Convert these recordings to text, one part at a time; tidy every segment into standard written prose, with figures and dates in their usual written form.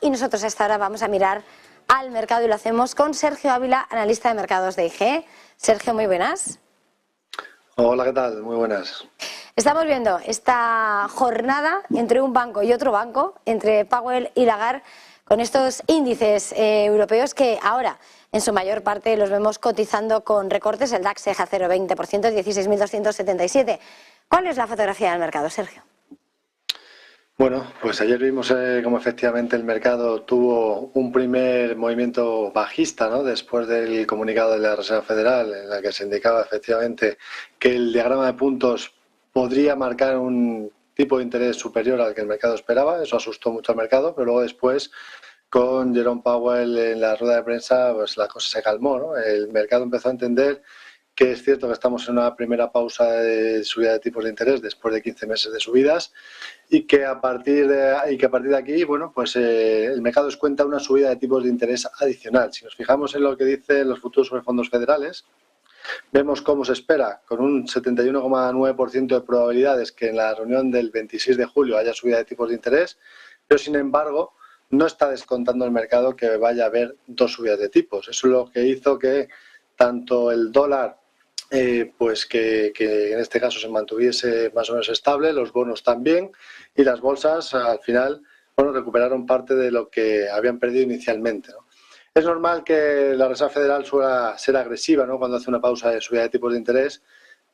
y nosotros hasta ahora vamos a mirar al mercado y lo hacemos con Sergio Ávila, analista de mercados de IG. Sergio, muy buenas. Hola, ¿qué tal? Muy buenas. Estamos viendo esta jornada entre un banco y otro banco, entre Powell y Lagarde, con estos índices europeos que ahora en su mayor parte los vemos cotizando con recortes. El DAX deja 0,20%, 16.277. ¿Cuál es la fotografía del mercado, Sergio? Bueno, pues ayer vimos cómo efectivamente el mercado tuvo un primer movimiento bajista, ¿no? Después del comunicado de la Reserva Federal, en la que se indicaba efectivamente que el diagrama de puntos podría marcar un tipo de interés superior al que el mercado esperaba. Eso asustó mucho al mercado, pero luego después, con Jerome Powell en la rueda de prensa, pues la cosa se calmó, ¿no? El mercado empezó a entender que es cierto que estamos en una primera pausa de subida de tipos de interés después de 15 meses de subidas y que a partir de aquí, bueno, pues el mercado descuenta una subida de tipos de interés adicional. Si nos fijamos en lo que dicen los futuros sobre fondos federales, vemos cómo se espera, con un 71,9% de probabilidades, que en la reunión del 26 de julio haya subida de tipos de interés, pero sin embargo no está descontando el mercado que vaya a haber dos subidas de tipos. Eso es lo que hizo que tanto el dólar pues que en este caso se mantuviese más o menos estable, los bonos también, y las bolsas al final, bueno, recuperaron parte de lo que habían perdido inicialmente, ¿no? Es normal que la Reserva Federal suele ser agresiva, ¿no?, cuando hace una pausa de subida de tipos de interés,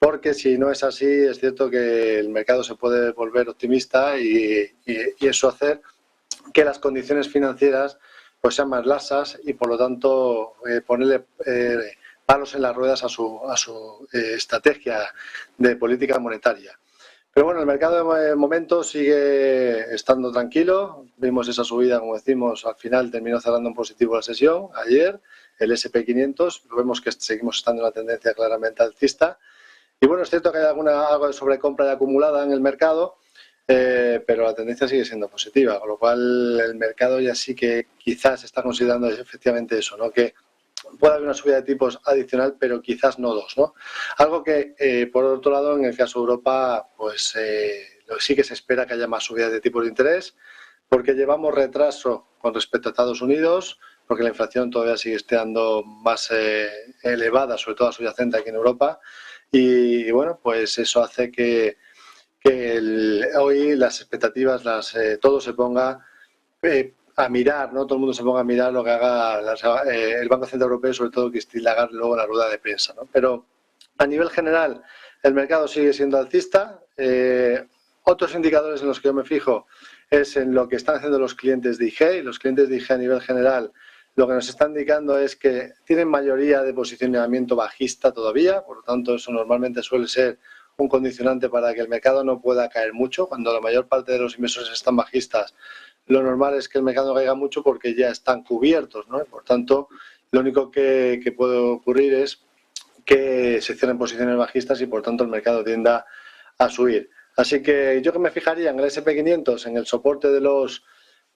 porque si no es así, es cierto que el mercado se puede volver optimista y eso hacer que las condiciones financieras pues sean más laxas y por lo tanto ponerle palos en las ruedas a su estrategia de política monetaria. Pero bueno, el mercado de momento sigue estando tranquilo. Vimos esa subida, como decimos, al final terminó cerrando en positivo la sesión ayer, el S&P 500. Vemos que seguimos estando en una tendencia claramente alcista. Y bueno, es cierto que hay algo de sobrecompra acumulada en el mercado, pero la tendencia sigue siendo positiva, con lo cual el mercado ya sí que quizás está considerando efectivamente eso, ¿no?, que puede haber una subida de tipos adicional, pero quizás no dos, ¿no? Algo que, por otro lado, en el caso de Europa, pues sí que se espera que haya más subidas de tipos de interés, porque llevamos retraso con respecto a Estados Unidos, porque la inflación todavía sigue estando más elevada, sobre todo subyacente aquí en Europa, y bueno, pues eso hace que hoy las expectativas, todo se ponga a mirar, ¿no? Todo el mundo se ponga a mirar lo que haga el Banco Central Europeo, sobre todo Christine Lagarde luego en la rueda de prensa, ¿no? Pero a nivel general el mercado sigue siendo alcista. Otros indicadores en los que yo me fijo es en lo que están haciendo los clientes de IG, y los clientes de IG a nivel general lo que nos están indicando es que tienen mayoría de posicionamiento bajista todavía, por lo tanto eso normalmente suele ser un condicionante para que el mercado no pueda caer mucho. Cuando la mayor parte de los inversores están bajistas, lo normal es que el mercado no caiga mucho porque ya están cubiertos, ¿no? Por tanto, lo único que puede ocurrir es que se cierren posiciones bajistas y por tanto el mercado tienda a subir. Así que yo que me fijaría en el S&P 500, en el soporte de los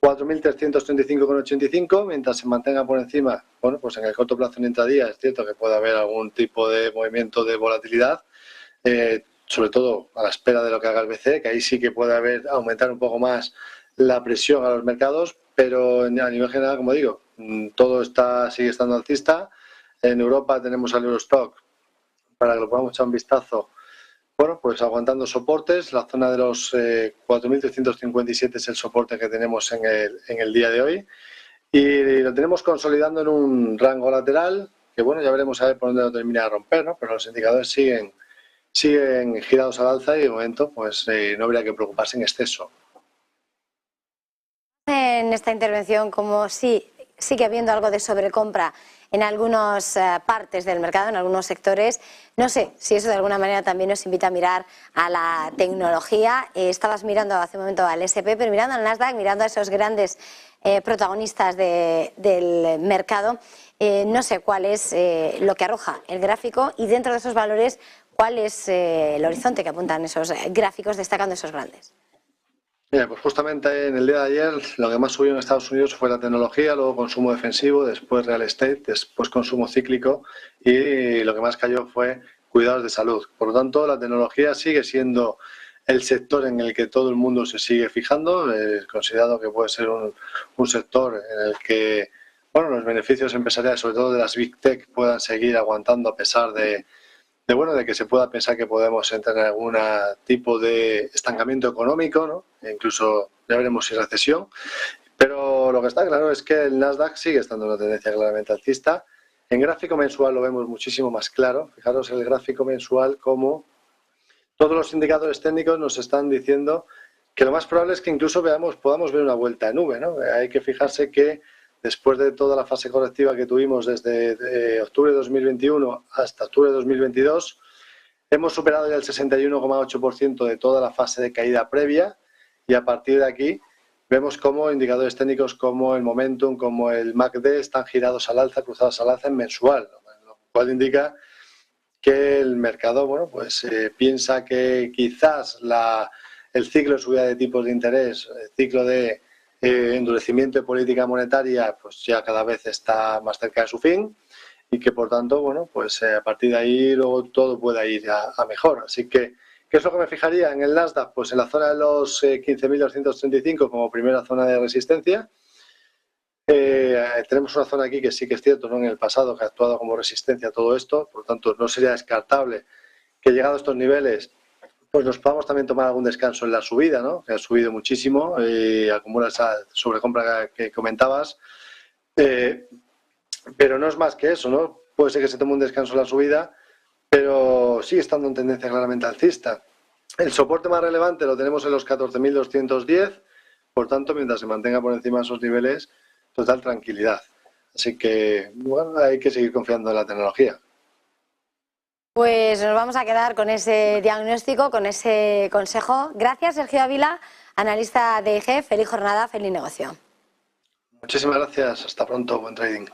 4.335,85, mientras se mantenga por encima, bueno, pues en el corto plazo en intradía es cierto que puede haber algún tipo de movimiento de volatilidad, sobre todo a la espera de lo que haga el BCE, que ahí sí que puede aumentar un poco más la presión a los mercados, pero a nivel general, como digo, todo sigue estando alcista. En Europa tenemos al Eurostock, para que lo podamos echar un vistazo, bueno, pues aguantando soportes. La zona de los 4.357 es el soporte que tenemos en el día de hoy, y lo tenemos consolidando en un rango lateral que, bueno, ya veremos a ver por dónde lo termina de romper, ¿no? Pero los indicadores siguen girados al alza y de momento pues no habría que preocuparse en exceso. En esta intervención, como sí sigue habiendo algo de sobrecompra en algunas partes del mercado, en algunos sectores, no sé si eso de alguna manera también nos invita a mirar a la tecnología. Estabas mirando hace un momento al S&P, pero mirando al Nasdaq, mirando a esos grandes protagonistas del mercado, no sé cuál es lo que arroja el gráfico, y dentro de esos valores, cuál es el horizonte que apuntan esos gráficos destacando esos grandes. Mira, pues justamente en el día de ayer lo que más subió en Estados Unidos fue la tecnología, luego consumo defensivo, después real estate, después consumo cíclico, y lo que más cayó fue cuidados de salud. Por lo tanto, la tecnología sigue siendo el sector en el que todo el mundo se sigue fijando, considerado que puede ser un sector en el que bueno, los beneficios empresariales, sobre todo de las Big Tech, puedan seguir aguantando a pesar de que se pueda pensar que podemos entrar en algún tipo de estancamiento económico, ¿no? E incluso ya veremos si recesión. Pero lo que está claro es que el Nasdaq sigue estando en una tendencia claramente alcista. En gráfico mensual lo vemos muchísimo más claro. Fijaros en el gráfico mensual como todos los indicadores técnicos nos están diciendo que lo más probable es que incluso podamos ver una vuelta en V, ¿no? Hay que fijarse que después de toda la fase correctiva que tuvimos desde octubre de 2021 hasta octubre de 2022, hemos superado ya el 61,8% de toda la fase de caída previa y a partir de aquí vemos cómo indicadores técnicos como el Momentum, como el MACD están girados al alza, cruzados al alza en mensual, lo cual indica que el mercado piensa que quizás el ciclo de subida de tipos de interés, el ciclo de endurecimiento de política monetaria, pues ya cada vez está más cerca de su fin y que por tanto, a partir de ahí luego todo puede ir a mejor. Así que, ¿qué es lo que me fijaría en el Nasdaq? Pues en la zona de los 15.235 como primera zona de resistencia. Tenemos una zona aquí que sí que es cierto, ¿no? En el pasado que ha actuado como resistencia a todo esto, por lo tanto no sería descartable que llegado a estos niveles pues nos podamos también tomar algún descanso en la subida, ¿no? Que ha subido muchísimo y acumula esa sobrecompra que comentabas. Pero no es más que eso, ¿no? Puede ser que se tome un descanso en la subida, pero sigue estando en tendencia claramente alcista. El soporte más relevante lo tenemos en los 14.210, por tanto, mientras se mantenga por encima de esos niveles, total tranquilidad. Así que, hay que seguir confiando en la tecnología. Pues nos vamos a quedar con ese diagnóstico, con ese consejo. Gracias, Sergio Ávila, analista de IG. Feliz jornada, feliz negocio. Muchísimas gracias. Hasta pronto. Buen trading.